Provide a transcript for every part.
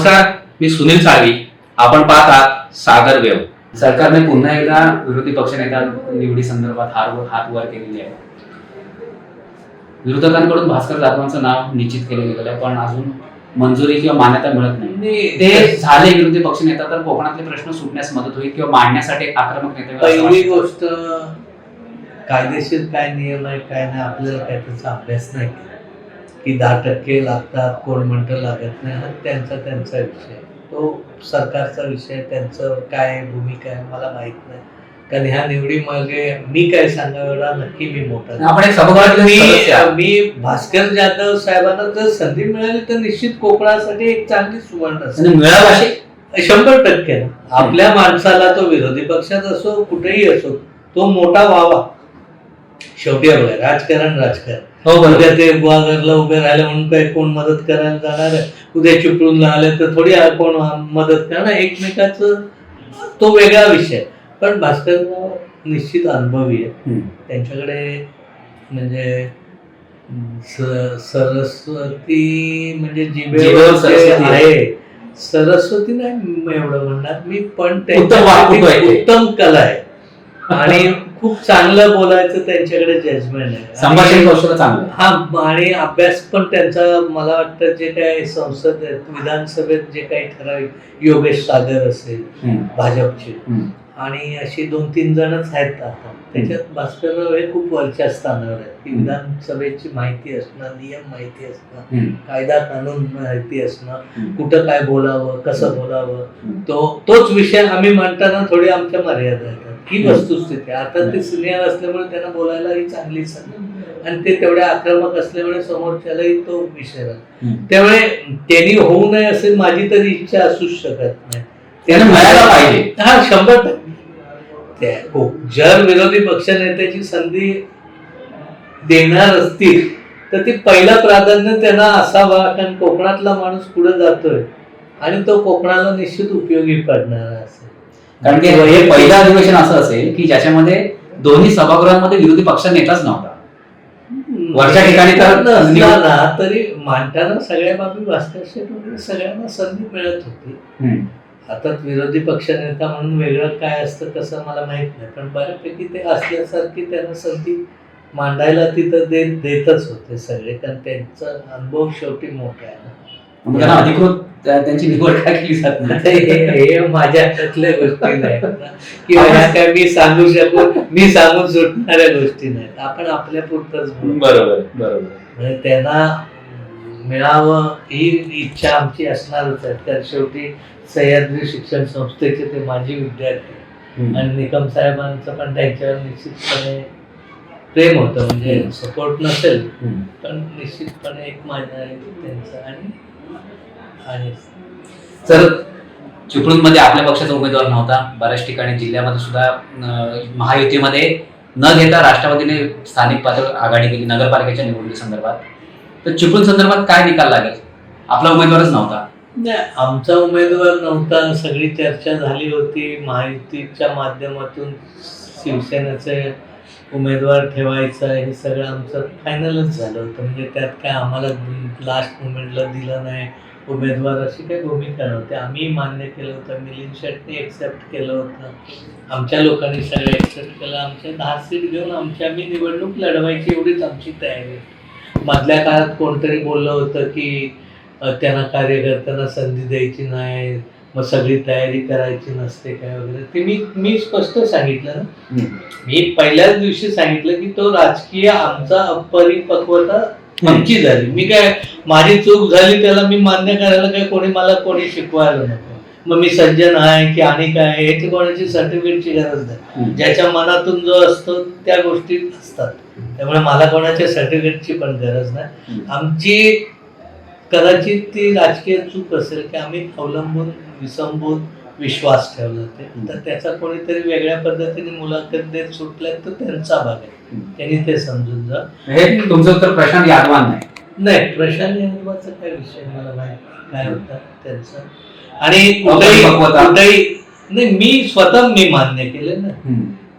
नमस्कार, मी सुनील साळवी. आपण पाहत आहात सागर वेव. सरकारने पुन्हा एकदा विरोधी पक्षनेता निवडी संदर्भात हात वर केलेली आहे. विरोधकांकडून भास्कर जाधवांचं नाव निश्चित केलं गेलेलं आहे, पण अजून मंजुरी किंवा मान्यता मिळत नाही. ते झाले विरोधी पक्षनेता तर कोकणातले प्रश्न सुटण्यास मदत होईल किंवा मांडण्यासाठी एक आक्रमक नेते. पहिली गोष्ट, कायदेशीर काय नियम आहे काय नाही आपल्याला काय त्याचा अभ्यास नाही की 10% लागतात, कोण म्हणतं लागत नाही. हा त्यांचा विषय, तो सरकारचा विषय. त्यांचं काय भूमिका आहे मला माहित नाही, कारण ह्या निवडीमागे मी काय सांगावं नक्की मी मोठा. आपण एक सभागृहात मी भास्कर जाधव साहेबांना जर संधी मिळाली तर निश्चित कोकणासाठी एक चांगली सुवर्ण संधी मिळावी, 100%. आपल्या माणसाला तो विरोधी पक्षात असो कुठेही असो तो मोठा व्हावा. शेवटी राजकारण उद्या ते गुहागरला उभे राहिले म्हणून काय कोण मदत करायला जाणार आहे? उद्या चिपळूणला आले तर थोडी कोण मदत करणार? एकमेकाचं तो वेगळा विषय. पण भास्कर निश्चित अनुभवी आहे. त्यांच्याकडे म्हणजे सरस्वती म्हणजे जिभेवर आहे. सरस्वती नाही एवढं म्हणणार मी, पण उत्तम कला आहे आणि खूप चांगलं बोलायचं त्यांच्याकडे जजमेंट आहे. संभाषण कौशल्य चांगलं. हा, आणि अभ्यास पण त्यांचा. मला वाटतं जे काही संसद विधानसभेत जे काही ठराविक, योगेश सागर असेल भाजपचे, आणि अशी 2-3 जणच आहेत आता त्याच्यात. भास्करराव हे खूप वरच्या स्थानावर आहेत की विधानसभेची माहिती असणं, नियम माहिती असणं, कायदा कानून माहिती असणं, कुठं काय बोलावं, कसं बोलावं, तोच विषय आम्ही मांडताना थोडी आमच्या मर्यादा येतात. ही वस्तुस्थिती. आता ते सिनियर असल्यामुळे त्यांना बोलायलाही चांगली संधी, आणि ते तेवढ्या आक्रमक असल्यामुळे समोरच्यालाही तो विषय राहतो. त्यामुळे त्यांनी होऊ नये असे माझी तरी इच्छा असूच शकत नाही. त्यांना मिळायला पाहिजे. हा, 100%. जर विरोधी पक्षनेत्याची संधी देणार असतील तर ती पहिलं प्राधान्य त्यांना असावा, कारण कोकणातला माणूस पुढे जातोय आणि तो कोकणाला निश्चित उपयोगी पडणार असेल. कारण की हे पहिलं अधिवेशन असं असेल की ज्याच्यामध्ये दोन्ही सभागृहांमध्ये विरोधी पक्ष नेताच नव्हता. वरच्या ठिकाणी तर तरी मांडताना सगळ्या बाबी भास्कर शेठ वगैरे सगळ्यांना संधी मिळत होती. आता विरोधी पक्षनेता म्हणून वेगळं काय असतं कसं मला माहित नाही, पण बऱ्यापैकी ते असल्यासारखी त्यांना संधी मांडायला तिथं देतच होते सगळे, कारण त्यांचा अनुभव शेवटी मोठा आहे ना. अधिकृत त्यांची निवड काय केली जात नाही हे माझ्या हातातल्या गोष्टी नाहीत किंवा काय मी सांगून सुटणाऱ्या गोष्टी नाहीत. आपण आपल्या पुरतच. बरोबर. त्यांना मिळावं ही इच्छा आमची असणारच आहे, तर शेवटी सह्याद्री शिक्षण संस्थेचे ते माजी विद्यार्थी आणि निकम साहेबांचं पण त्यांच्यावर निश्चितपणे प्रेम होतं. म्हणजे सपोर्ट नसेल पण निश्चितपणे एक माझा आहे त्यांचा. आणि सर, चिपळूणमध्ये आपल्या पक्षाचा उमेदवार नव्हता. बऱ्याच ठिकाणी जिल्ह्यामध्ये सुद्धा महायुतीमध्ये न घेता राष्ट्रवादीने स्थानिक पातळीवर आघाडी केली नगरपालिकेच्या निवडणुकी संदर्भात. तर चिपळूण संदर्भात काय निकाल लागेल? आपला उमेदवारच नव्हता. नाही, आमचा उमेदवार नव्हता. सगळी चर्चा झाली होती. महायुतीच्या माध्यमातून शिवसेनेचे उमेदवार ठेवायचा हे सगळं आमचं फायनलच झालं होतं. म्हणजे त्यात काय आम्हाला लास्ट मुमेंटला दिलं नाही उमेदवार अशी काही भूमिका नव्हती. आम्ही मान्य केलं होतं, मिलिंद शेट्टी एक्सेप्ट केलं होतं, आमच्या लोकांनी सगळं एक्सेप्ट केलं. आमच्या 10 सीट घेऊन आम्ही निवडणूक लढवायची एवढीच आमची तयारी. मधल्या काळात कोणतरी बोललं होतं की त्यांना कार्यकर्त्यांना संधी द्यायची नाही, मग सगळी तयारी करायची नसते काय वगैरे. ते मी स्पष्ट सांगितलं ना. मी पहिल्याच दिवशी सांगितलं की तो राजकीय आमचा अपरिपक्वता आमची झाली. मी काय माझी चूक झाली त्याला मी मान्य करायला काय कोणी शिकवायला नको. मग मी सज्जन आहे की आणि काय याची कोणाची सर्टिफिकेटची गरज नाही. ज्याच्या मनातून जो असतो त्या गोष्टी असतात. त्यामुळे मला कोणाच्या सर्टिफिकेटची पण गरज नाही. आमची कदाचित ती राजकीय चूक असेल की आम्ही अवलंबून विसंबून विश्वास ठेवला तर त्याचा कोणीतरी वेगळ्या पद्धतीने मुलाखत देत सुटलाय तर त्यांचा भाग आहे. त्यांनी ते समजून जा. हे तुमचं उत्तर प्रशांत यादवान नाही. प्रशांत यादवाचा काय विषय मला माहिती काय होता त्यांचा. आणि कुठेही नाही, मी मान्य केलं ना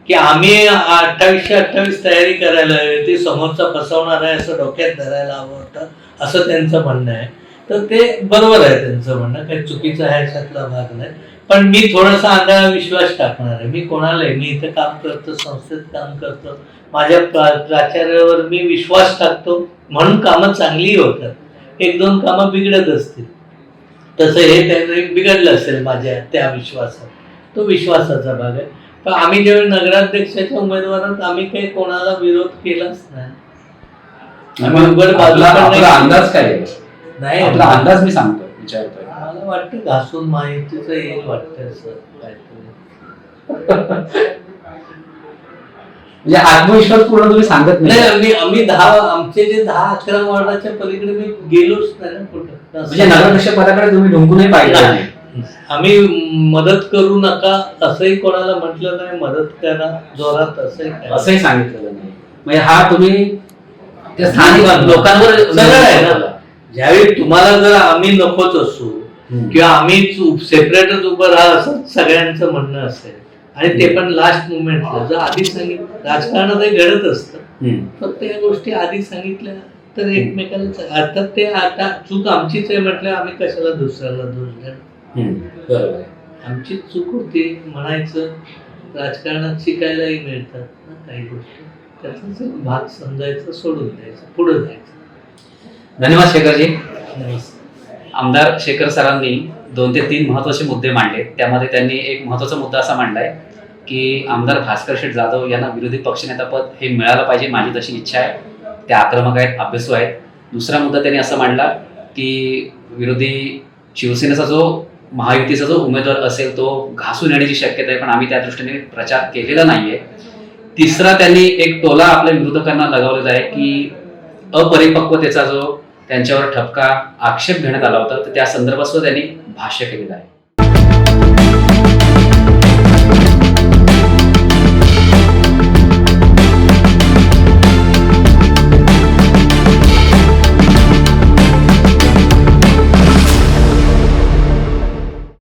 की आम्ही 2828 तयारी करायला हवी, ते समोरचा फसवणार आहे असं डोक्यात धरायला हवं होतं असं त्यांचं म्हणणं आहे. तर ते बरोबर आहे त्यांचं म्हणणं, काही चुकीचं आहे याच्यातला भाग नाही. पण मी थोडासा आंधळा विश्वास टाकणार आहे. मी कोणालाही, मी इथं काम करतो, संस्थेत काम करतो, माझ्या प्राचार्यावर मी विश्वास टाकतो म्हणून कामं चांगलीही होतात. एक दोन कामं बिघडत असतील, तसं हे त्यांनी बिघडलं असेल माझ्या त्या विश्वासात, तो विश्वासाचा भाग आहे. पण आम्ही ज्यावेळी नगराध्यक्षाच्या उमेदवारात आम्ही काही कोणाला विरोध केलाच नाही. आम्ही उघड बाजू आपला पण आपला नाही अंदाज काय आहे? नाही. आपला अंदाज मी सांगतो, विचारतोय. मला वाटतं घासून माहितीचं येईल वाटतं असं काहीतरी. म्हणजे आत्मविश्वास पूर्ण तुम्ही सांगत नाही. नाही, आम्ही आमचे जे 10-11 वॉर्डाच्या पलीकडे मी गेलोच नाही ना कुठं. म्हणजे नगराध्यक्ष पदाकडे तुम्ही ढुंकूनही पाहिलं नाही. आम्ही मदत करू नका असंही कोणाला म्हटलं नाही, मदत करा जोरात असंही सांगितलेलं नाही. म्हणजे हा तुम्ही त्या स्थानिक लोकांवर सगळं आहे ना. ज्यावेळी तुम्हाला जर आम्ही नकोच असू किंवा आम्हीच सेपरेटच उभं राहा असं सगळ्यांचं म्हणणं असेल आणि ते पण लास्ट मुमेंटला जर आधी सांगितलं, राजकारणात हे घडत असतं, फक्त या गोष्टी आधी सांगितल्या तर एकमेकांना आता ते आता चूक आमचीच आहे म्हटलं, आम्ही कशाला दुसऱ्याला दोष द्या. बरोबर आहे. आमचीच चूक होती म्हणायचं. राजकारणात शिकायलाही मिळतात ना काही गोष्टी, त्याचाच एक भाग समजायचं, सोडून द्यायचं, पुढे जायचं. धन्यवाद शेखरजी. नमस्कार. आमदार शेखर सरांनी 2 ते 3 महत्वाचे मुद्दे मांडले. त्यामध्ये त्यांनी एक महत्वाचा मुद्दा असा मांडलाय की आमदार भास्कर शेठ जाधव यांना विरोधी पक्षनेतापद हे मिळालं पाहिजे, माझी तशी इच्छा आहे. ते आक्रमक आहेत, अभ्यासू आहेत. दुसरा मुद्दा त्यांनी असा मांडला की विरोधी शिवसेनेचा जो महायुतीचा जो उमेदवार असेल तो घासून येण्याची शक्यता आहे, पण आम्ही त्या दृष्टीने प्रचार केलेला नाहीये. तिसरा त्यांनी एक टोला आपल्या विरोधकांना लगावलेला आहे की अपरिपक्वतेचा जो त्यांच्यावर ठपका आक्षेप घेण्यात आला होता, तर त्या संदर्भात सुद्धा त्यांनी भाष्य केलेलं आहे.